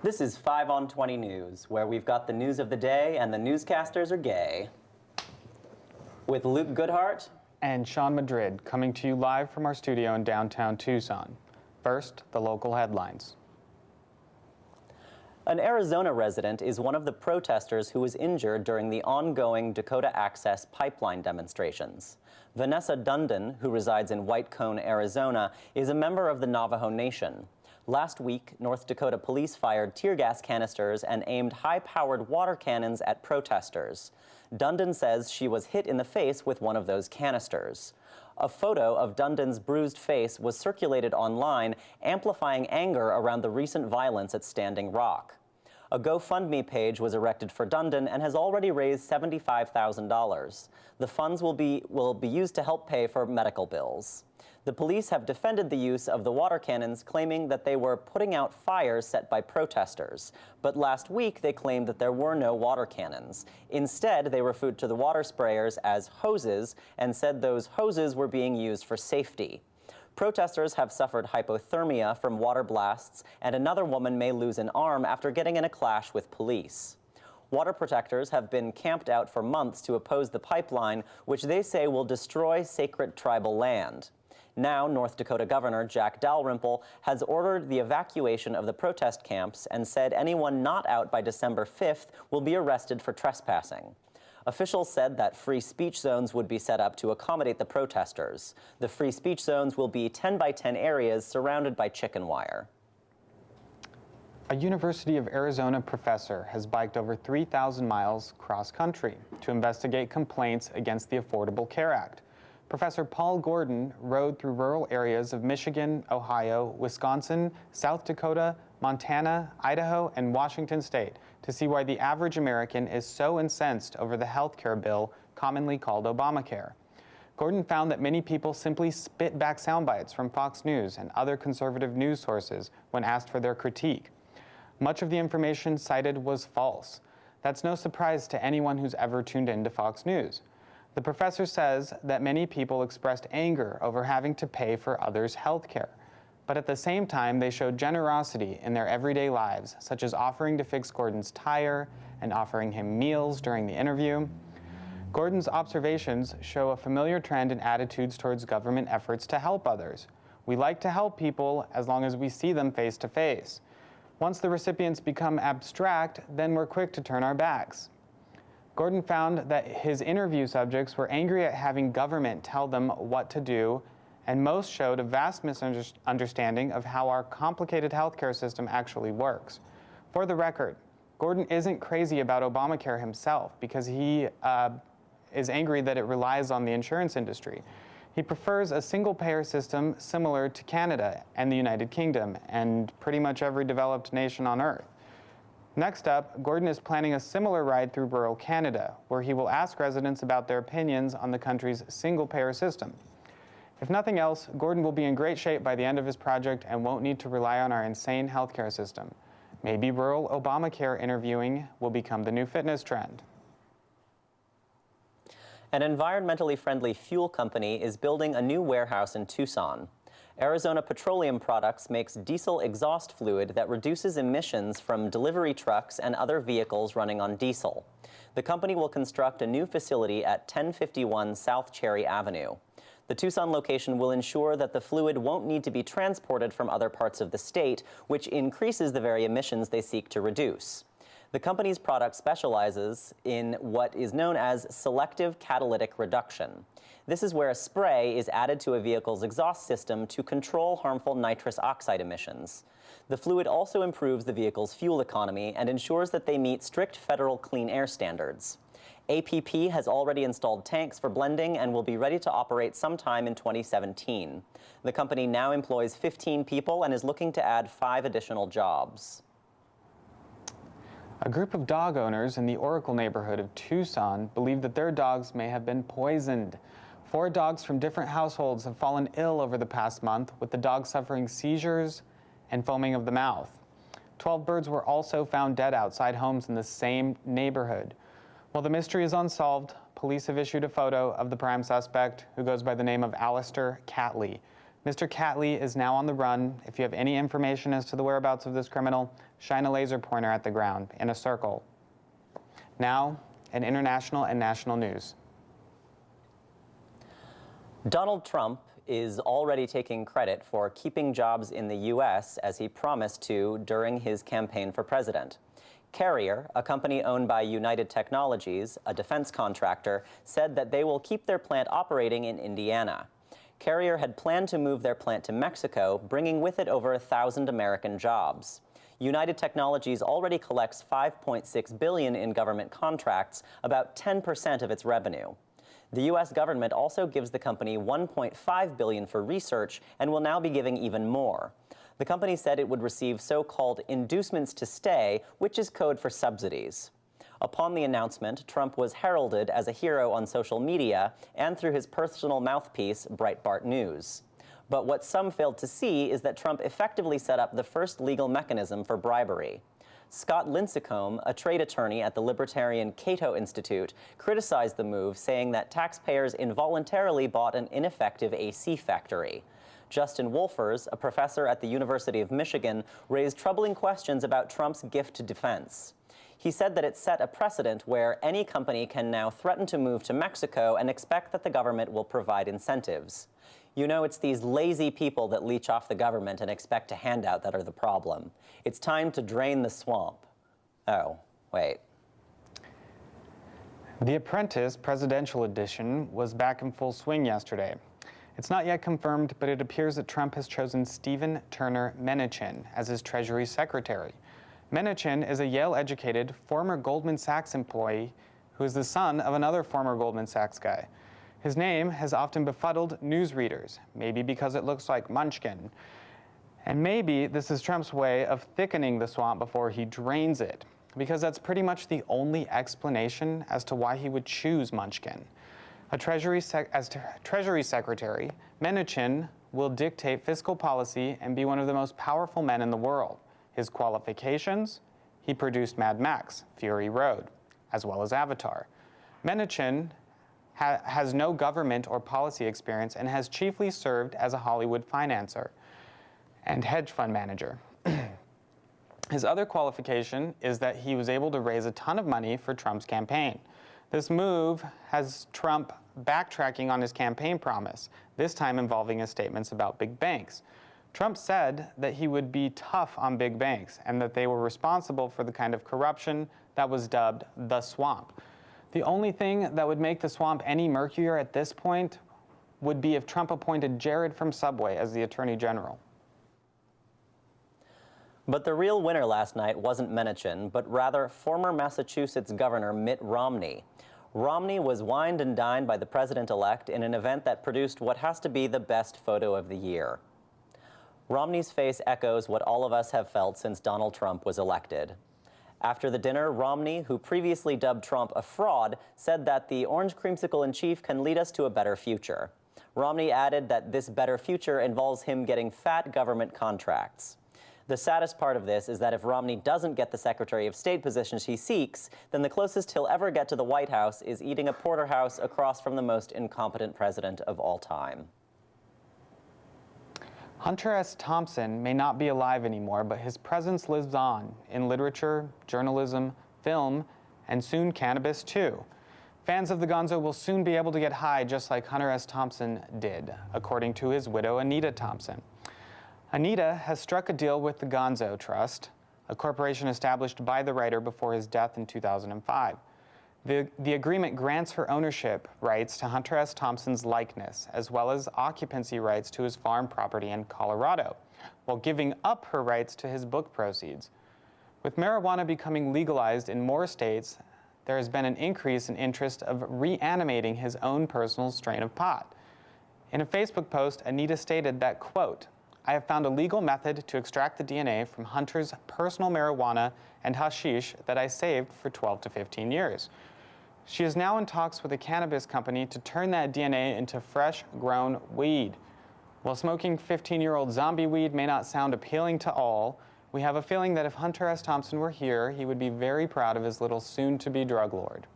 This is 5 on 20 News, where we've got the news of the day and the newscasters are gay. With Luke Goodhart and Sean Madrid, coming to you live from our studio in downtown Tucson. First, the local headlines. An Arizona resident is one of the protesters who was injured during the ongoing Dakota Access pipeline demonstrations. Vanessa Dundon, who resides in White Cone, Arizona, is a member of the Navajo Nation. Last week, North Dakota police fired tear gas canisters and aimed high-powered water cannons at protesters. Dundon says she was hit in the face with one of those canisters. A photo of Dundon's bruised face was circulated online, amplifying anger around the recent violence at Standing Rock. A GoFundMe page was erected for Dundon and has already raised $75,000. The funds will be used to help pay for medical bills. The police have defended the use of the water cannons, claiming that they were putting out fires set by protesters. But last week, they claimed that there were no water cannons. Instead, they referred to the water sprayers as hoses and said those hoses were being used for safety. Protesters have suffered hypothermia from water blasts, and another woman may lose an arm after getting in a clash with police. Water protectors have been camped out for months to oppose the pipeline, which they say will destroy sacred tribal land. Now, North Dakota Governor Jack Dalrymple has ordered the evacuation of the protest camps and said anyone not out by December 5th will be arrested for trespassing. Officials said that free speech zones would be set up to accommodate the protesters. The free speech zones will be 10 by 10 areas surrounded by chicken wire. A University of Arizona professor has biked over 3,000 miles cross-country to investigate complaints against the Affordable Care Act. Professor Paul Gordon rode through rural areas of Michigan, Ohio, Wisconsin, South Dakota, Montana, Idaho, and Washington State to see why the average American is so incensed over the health care bill commonly called Obamacare. Gordon found that many people simply spit back sound bites from Fox News and other conservative news sources when asked for their critique. Much of the information cited was false. That's no surprise to anyone who's ever tuned into Fox News. The professor says that many people expressed anger over having to pay for others' health care. But at the same time, they showed generosity in their everyday lives, such as offering to fix Gordon's tire and offering him meals during the interview. Gordon's observations show a familiar trend in attitudes towards government efforts to help others. We like to help people as long as we see them face to face. Once the recipients become abstract, then we're quick to turn our backs. Gordon found that his interview subjects were angry at having government tell them what to do, and most showed a vast misunderstanding of how our complicated healthcare system actually works. For the record, Gordon isn't crazy about Obamacare himself because he is angry that it relies on the insurance industry. He prefers a single-payer system similar to Canada and the United Kingdom and pretty much every developed nation on Earth. Next up, Gordon is planning a similar ride through rural Canada, where he will ask residents about their opinions on the country's single-payer system. If nothing else, Gordon will be in great shape by the end of his project and won't need to rely on our insane healthcare system. Maybe rural Obamacare interviewing will become the new fitness trend. An environmentally friendly fuel company is building a new warehouse in Tucson. Arizona Petroleum Products makes diesel exhaust fluid that reduces emissions from delivery trucks and other vehicles running on diesel. The company will construct a new facility at 1051 South Cherry Avenue. The Tucson location will ensure that the fluid won't need to be transported from other parts of the state, which increases the very emissions they seek to reduce. The company's product specializes in what is known as selective catalytic reduction. This is where a spray is added to a vehicle's exhaust system to control harmful nitrous oxide emissions. The fluid also improves the vehicle's fuel economy and ensures that they meet strict federal clean air standards. APP has already installed tanks for blending and will be ready to operate sometime in 2017. The company now employs 15 people and is looking to add 5 additional jobs. A group of dog owners in the Oracle neighborhood of Tucson believe that their dogs may have been poisoned. 4 dogs from different households have fallen ill over the past month, with the dogs suffering seizures and foaming of the mouth. 12 birds were also found dead outside homes in the same neighborhood. While the mystery is unsolved, police have issued a photo of the prime suspect, who goes by the name of Alistair Catley. Mr. Catley is now on the run. If you have any information as to the whereabouts of this criminal, shine a laser pointer at the ground in a circle. Now, in international and national news. Donald Trump is already taking credit for keeping jobs in the U.S. as he promised to during his campaign for president. Carrier, a company owned by United Technologies, a defense contractor, said that they will keep their plant operating in Indiana. Carrier had planned to move their plant to Mexico, bringing with it over 1,000 American jobs. United Technologies already collects $5.6 billion in government contracts, about 10% of its revenue. The U.S. government also gives the company $1.5 billion for research and will now be giving even more. The company said it would receive so-called inducements to stay, which is code for subsidies. Upon the announcement, Trump was heralded as a hero on social media and through his personal mouthpiece, Breitbart News. But what some failed to see is that Trump effectively set up the first legal mechanism for bribery. Scott Lincecum, a trade attorney at the libertarian Cato Institute, criticized the move, saying that taxpayers involuntarily bought an ineffective AC factory. Justin Wolfers, a professor at the University of Michigan, raised troubling questions about Trump's gift to defense. He said that it set a precedent where any company can now threaten to move to Mexico and expect that the government will provide incentives. You know, it's these lazy people that leech off the government and expect a handout that are the problem. It's time to drain the swamp. Oh, wait. The Apprentice Presidential Edition was back in full swing yesterday. It's not yet confirmed, but it appears that Trump has chosen Stephen Turner Menichin as his Treasury Secretary. Menichin is a Yale-educated, former Goldman Sachs employee who is the son of another former Goldman Sachs guy. His name has often befuddled newsreaders, maybe because it looks like Munchkin. And maybe this is Trump's way of thickening the swamp before he drains it, because that's pretty much the only explanation as to why he would choose Munchkin. As Treasury Secretary, Menichin will dictate fiscal policy and be one of the most powerful men in the world. His qualifications? He produced Mad Max, Fury Road, as well as Avatar. Menichin has no government or policy experience and has chiefly served as a Hollywood financer and hedge fund manager. His other qualification is that he was able to raise a ton of money for Trump's campaign. This move has Trump backtracking on his campaign promise, this time involving his statements about big banks. Trump said that he would be tough on big banks and that they were responsible for the kind of corruption that was dubbed the swamp. The only thing that would make the swamp any murkier at this point would be if Trump appointed Jared from Subway as the Attorney General. But the real winner last night wasn't Menichin, but rather former Massachusetts Governor Mitt Romney. Romney was wined and dined by the president-elect in an event that produced what has to be the best photo of the year. Romney's face echoes what all of us have felt since Donald Trump was elected. After the dinner, Romney, who previously dubbed Trump a fraud, said that the orange creamsicle in chief can lead us to a better future. Romney added that this better future involves him getting fat government contracts. The saddest part of this is that if Romney doesn't get the Secretary of State position he seeks, then the closest he'll ever get to the White House is eating a porterhouse across from the most incompetent president of all time. Hunter S. Thompson may not be alive anymore, but his presence lives on in literature, journalism, film, and soon cannabis too. Fans of the Gonzo will soon be able to get high just like Hunter S. Thompson did, according to his widow, Anita Thompson. Anita has struck a deal with the Gonzo Trust, a corporation established by the writer before his death in 2005. The agreement grants her ownership rights to Hunter S. Thompson's likeness, as well as occupancy rights to his farm property in Colorado, while giving up her rights to his book proceeds. With marijuana becoming legalized in more states, there has been an increase in interest of reanimating his own personal strain of pot. In a Facebook post, Anita stated that, quote, "I have found a legal method to extract the DNA from Hunter's personal marijuana and hashish that I saved for 12 to 15 years. She is now in talks with a cannabis company to turn that DNA into fresh-grown weed. While smoking 15-year-old zombie weed may not sound appealing to all, we have a feeling that if Hunter S. Thompson were here, he would be very proud of his little soon-to-be drug lord."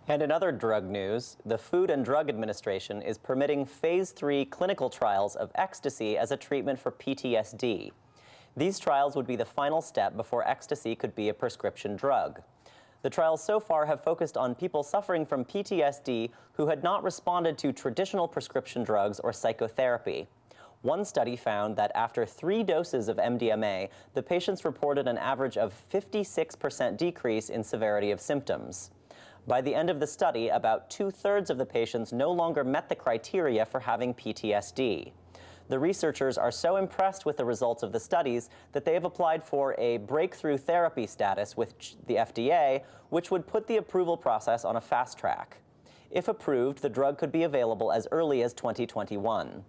And in other drug news, the Food and Drug Administration is permitting phase 3 clinical trials of ecstasy as a treatment for PTSD. These trials would be the final step before ecstasy could be a prescription drug. The trials so far have focused on people suffering from PTSD who had not responded to traditional prescription drugs or psychotherapy. One study found that after 3 doses of MDMA, the patients reported an average of 56% decrease in severity of symptoms. By the end of the study, about 2/3 of the patients no longer met the criteria for having PTSD. The researchers are so impressed with the results of the studies that they have applied for a breakthrough therapy status with the FDA, which would put the approval process on a fast track. If approved, the drug could be available as early as 2021.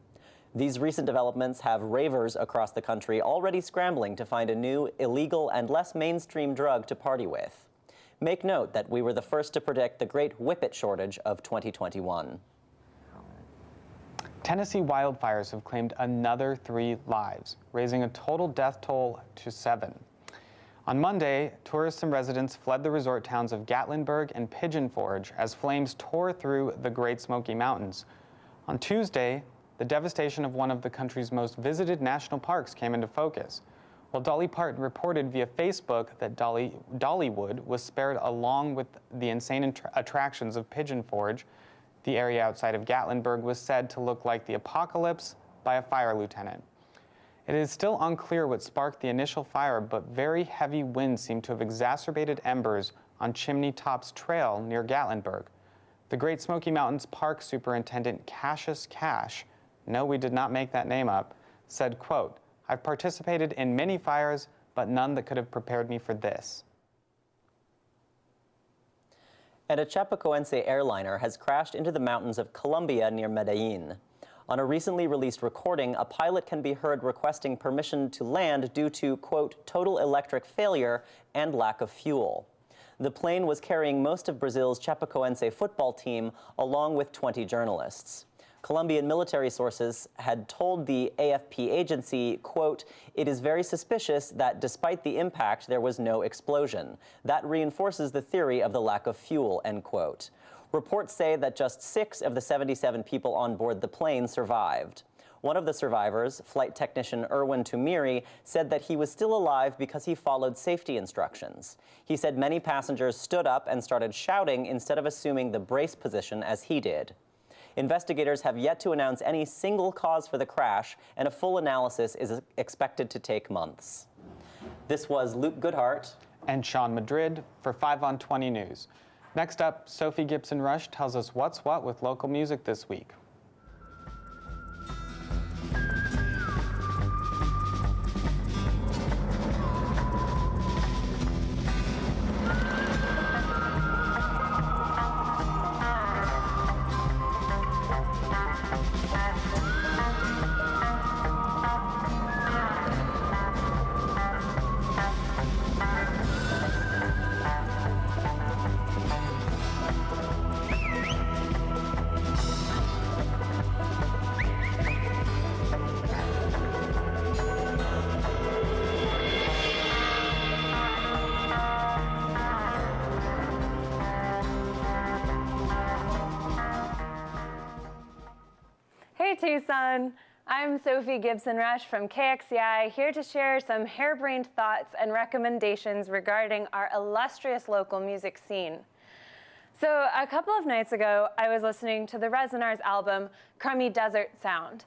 These recent developments have ravers across the country already scrambling to find a new, illegal, and less mainstream drug to party with. Make note that we were the first to predict the great whippet shortage of 2021. Tennessee wildfires have claimed another 3 lives, raising a total death toll to 7. On Monday, tourists and residents fled the resort towns of Gatlinburg and Pigeon Forge as flames tore through the Great Smoky Mountains. On Tuesday, the devastation of one of the country's most visited national parks came into focus. While Dolly Parton reported via Facebook that Dollywood was spared along with the insane attractions of Pigeon Forge, the area outside of Gatlinburg was said to look like the apocalypse by a fire lieutenant. It is still unclear what sparked the initial fire, but very heavy winds seem to have exacerbated embers on Chimney Tops Trail near Gatlinburg. The Great Smoky Mountains Park Superintendent Cassius Cash, no, we did not make that name up, said, quote, "I've participated in many fires, but none that could have prepared me for this." And a Chapecoense airliner has crashed into the mountains of Colombia near Medellin. On a recently released recording, a pilot can be heard requesting permission to land due to, quote, "total electric failure and lack of fuel." The plane was carrying most of Brazil's Chapecoense football team, along with 20 journalists. Colombian military sources had told the AFP agency, quote, "It is very suspicious that despite the impact, there was no explosion. That reinforces the theory of the lack of fuel," end quote. Reports say that just 6 of the 77 people on board the plane survived. One of the survivors, flight technician Erwin Tumiri, said that he was still alive because he followed safety instructions. He said many passengers stood up and started shouting instead of assuming the brace position as he did. Investigators have yet to announce any single cause for the crash, and a full analysis is expected to take months. This was Luke Goodhart and Sean Madrid for 5 on 20 News. Next up, Sophie Gibson-Rush tells us what's what with local music this week. Hey Tucson! I'm Sophie Gibson-Rush from KXCI, here to share some harebrained thoughts and recommendations regarding our illustrious local music scene. So a couple of nights ago, I was listening to the Resonars album, Crummy Desert Sound.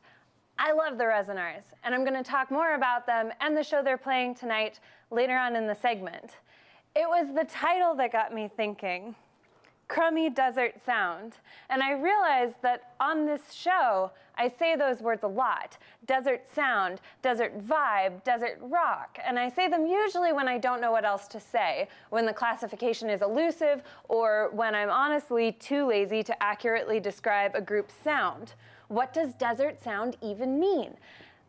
I love the Resonars, and I'm going to talk more about them and the show they're playing tonight later on in the segment. It was the title that got me thinking. Crummy Desert Sound. And I realized that on this show, I say those words a lot. Desert sound, desert vibe, desert rock. And I say them usually when I don't know what else to say, when the classification is elusive, or when I'm honestly too lazy to accurately describe a group's sound. What does desert sound even mean?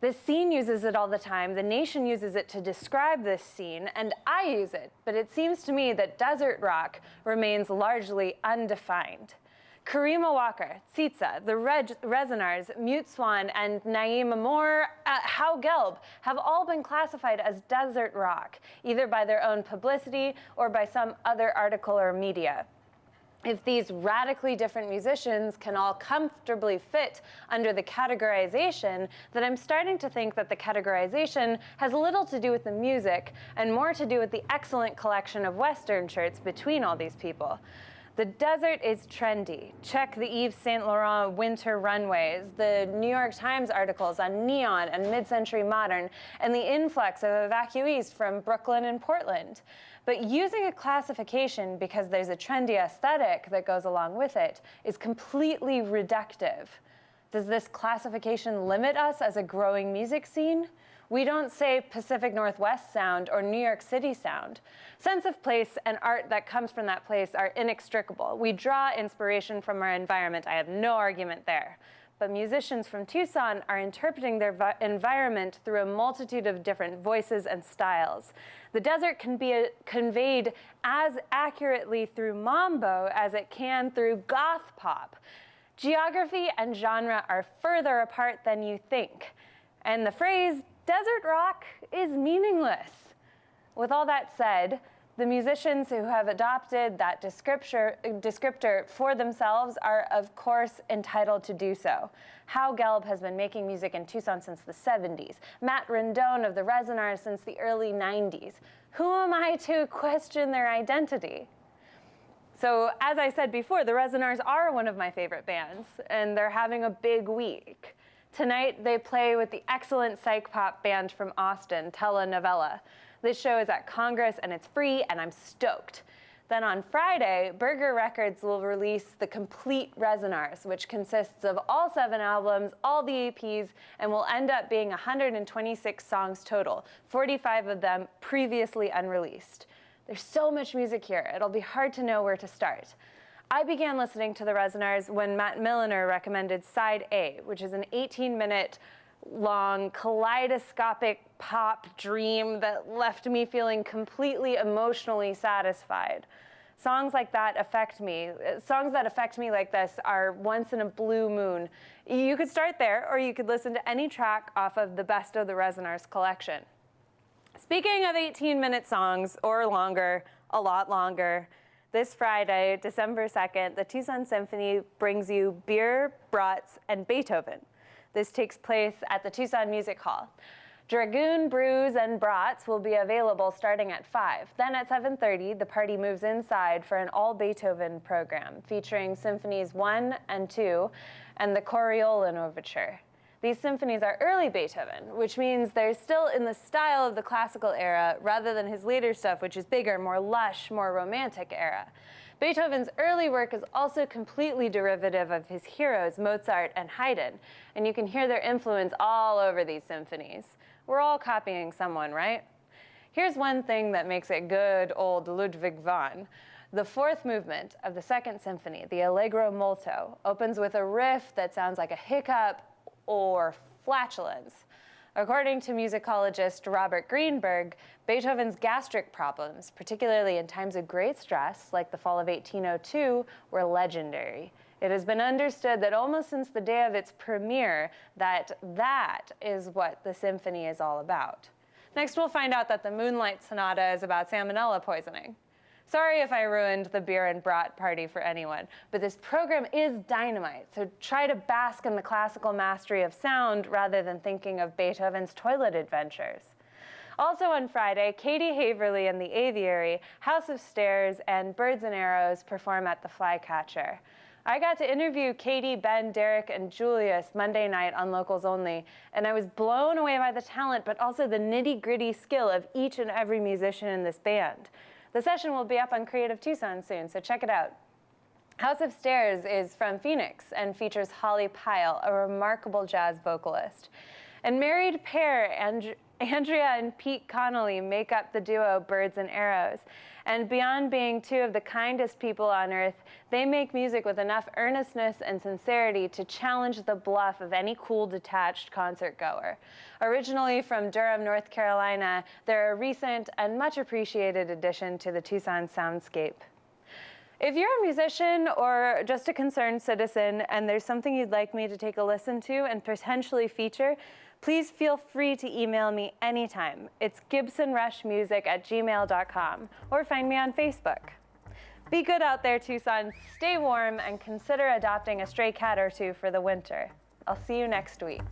The scene uses it all the time, the nation uses it to describe this scene, and I use it, but it seems to me that desert rock remains largely undefined. Karima Walker, Tsitsa, the Resonars, Mute Swan, and Naeem Amour, How Gelb have all been classified as desert rock, either by their own publicity or by some other article or media. If these radically different musicians can all comfortably fit under the categorization, then I'm starting to think that the categorization has little to do with the music and more to do with the excellent collection of Western shirts between all these people. The desert is trendy. Check the Yves Saint Laurent winter runways, the New York Times articles on neon and mid-century modern, and the influx of evacuees from Brooklyn and Portland. But using a classification because there's a trendy aesthetic that goes along with it is completely reductive. Does this classification limit us as a growing music scene? We don't say Pacific Northwest sound or New York City sound. Sense of place and art that comes from that place are inextricable. We draw inspiration from our environment. I have no argument there. But musicians from Tucson are interpreting their environment through a multitude of different voices and styles. The desert can be conveyed as accurately through mambo as it can through goth pop. Geography and genre are further apart than you think. And the phrase desert rock is meaningless. With all that said, the musicians who have adopted that descriptor for themselves are, of course, entitled to do so. Hal Gelb has been making music in Tucson since the 70s. Matt Rendon of the Resonars since the early 90s. Who am I to question their identity? So, as I said before, the Resonars are one of my favorite bands, and they're having a big week. Tonight, they play with the excellent psych pop band from Austin, Telenovela. This show is at Congress, and it's free, and I'm stoked. Then on Friday, Burger Records will release the complete Resonars, which consists of all 7 albums, all the EPs, and will end up being 126 songs total, 45 of them previously unreleased. There's so much music here, it'll be hard to know where to start. I began listening to the Resonars when Matt Milliner recommended Side A, which is an 18-minute long kaleidoscopic pop dream that left me feeling completely emotionally satisfied. Songs that affect me like this are once in a blue moon. You could start there, or you could listen to any track off of the Best of the Resonars collection. Speaking of 18-minute songs, or longer, a lot longer, this Friday, December 2nd, the Tucson Symphony brings you Beer, Brats, and Beethoven. This takes place at the Tucson Music Hall. Dragoon, Brews, and Brats will be available starting at 5. Then at 7:30, the party moves inside for an all-Beethoven program featuring Symphonies 1 and 2 and the Coriolan Overture. These symphonies are early Beethoven, which means they're still in the style of the classical era rather than his later stuff, which is bigger, more lush, more romantic era. Beethoven's early work is also completely derivative of his heroes, Mozart and Haydn, and you can hear their influence all over these symphonies. We're all copying someone, right? Here's one thing that makes it good old Ludwig van. The 4th movement of the 2nd Symphony, the Allegro molto, opens with a riff that sounds like a hiccup or flatulence. According to musicologist Robert Greenberg, Beethoven's gastric problems, particularly in times of great stress, like the fall of 1802, were legendary. It has been understood that almost since the day of its premiere, that is what the symphony is all about. Next, we'll find out that the Moonlight Sonata is about salmonella poisoning. Sorry if I ruined the beer and brat party for anyone, but this program is dynamite, so try to bask in the classical mastery of sound rather than thinking of Beethoven's toilet adventures. Also on Friday, Katie Haverly and the Aviary, House of Stairs, and Birds and Arrows perform at the Flycatcher. I got to interview Katie, Ben, Derek, and Julius Monday night on Locals Only, and I was blown away by the talent, but also the nitty-gritty skill of each and every musician in this band. The session will be up on Creative Tucson soon, so check it out. House of Stairs is from Phoenix and features Holly Pyle, a remarkable jazz vocalist. And married pair Andrea and Pete Connolly make up the duo Birds and Arrows. And beyond being 2 of the kindest people on earth, they make music with enough earnestness and sincerity to challenge the bluff of any cool, detached concert goer. Originally from Durham, North Carolina, they're a recent and much appreciated addition to the Tucson soundscape. If you're a musician or just a concerned citizen and there's something you'd like me to take a listen to and potentially feature, please feel free to email me anytime. It's gibsonrushmusic@gmail.com or find me on Facebook. Be good out there, Tucson. Stay warm and consider adopting a stray cat or two for the winter. I'll see you next week.